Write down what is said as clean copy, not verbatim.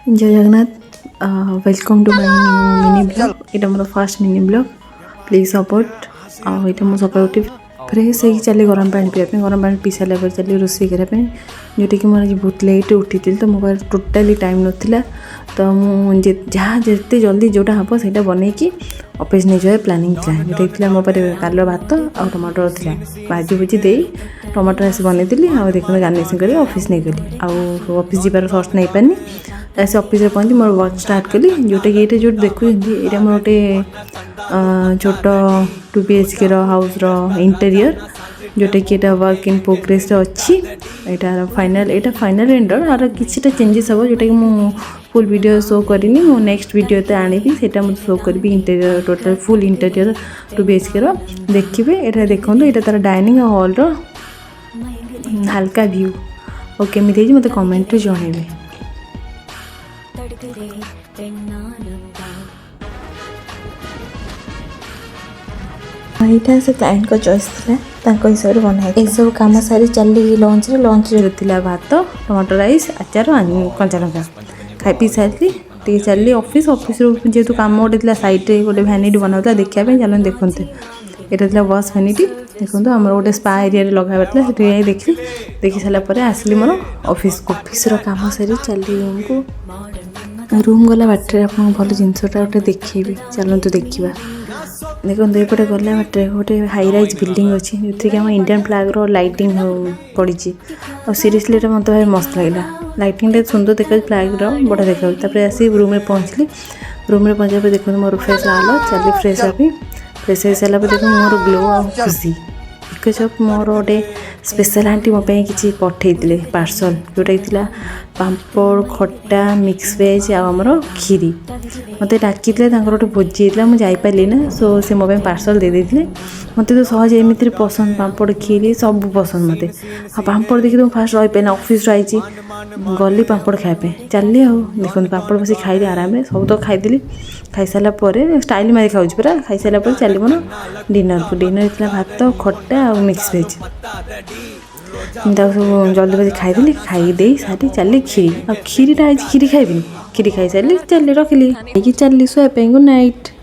जय Jagannath welcome to my mini blog ये मोर first mini blog please support आईटा मुझे सकाल उठी फ्रेश हो चली गरम पानी पीवा गरम पानी पी सारा पर चली रोषे करने जोटा कि मोर बहुत लेट उठी तो मो पास टोटाली टाइम नाला तो मुझे जहाँ जिते जल्दी जोटा हम से बनईकि ऑफिस नहीं जाए प्लानिंग था जोटा मो पास काल भात आ टमाटर था भाजी भुजी दे टमाटर आस बनईदी आ देखते गार्निशिंग कर ऑफिस नहीं गली आउ ऑफिस जीवार फर्स्ट नहीं पानी ऐसे ऑफिस पहुँची मोर वर्क स्टार्ट कली जोटा कि ये जो देखुं ये मोर गोटे छोट 2 BHK हाउस इंटेरियर जोटा कि यहाँ वर्क इन प्रोग्रेस अच्छी यहाँ फाइनल रेंडर आर किसी चेंजेस हम जोटा कि मुझे फुल वीडियो शो करनी मो नेक्स्ट वीडियो आनी से मुझे शो करी interior total full interior 2 BHK देखिए यहाँ देखो यहाँ तार डाइनिंग हॉल हल्का व्यू और केमी मत कमेंट जनइबे यहाँ से क्लाइंट को चॉइस था हिसाब से बनाई ये सब कम सारी चली लंच थी भात टमाटर राइस आचार कंचा लंका खाई पी सारी टे चली ऑफिस जेहतु कम गोटे सैड्रे गोटे भैनिटी बनाता देखा चलो देखते यहाँ था बस भैनिटी देखो आम गोटे स्पा एरिया लगाइबार था देखी सारापर आसली मोर ऑफिस कम सारी चली रूम गला बाटे आप भल जिनसटा गोटे देखी चलते देखा देखो ये गला बाटे गोटे हाई राइज बिल्डिंग अच्छी जो कि आम इंडियन फ्लैग लाइटिंग पड़ी और सीरियसली ये मतलब भाई मस्त लगे लाइटिंग सुंदर देखा फ्लैग बड़ा देखा आसी रूम में पहुँचली रूम में पहुँचा देखो मोर फ्रेश आलो चली फ्रेश हो सारापर देखो मोर ग्लो आ खुशी बिकज अफ मोर गोटे स्पेशल आंटी मोपाई किसी पठे पार्सल जोटा कि पापड़ खट्टा मिक्स वेज आमर खीरी मत डाकी गोटे भोजी होता मुझे जापारी ना सो से मो पार्सल दे देते मत तो सहज एमती पसंद पापड़ खीरी सब पसंद मत आ पापड़ देखी तो फास्ट रही पाए ऑफिस आई गली पापड़ खायापे चली आ देखो पापड़ बस खाई आराम सब तो खाईदी खाई सारापर स्टाइल मारी खाऊँ पूरा खाई सारापर चली मोर डिनर को डिनर होता भात खट्टा और मिक्स वेज सब जल्दी बजे खाईदी खाई सारी चली खीरी आ खीरीटा आज खीरी खाइबी खीरी खाई सारी चली रखिली चली शुआ गुड नाइट।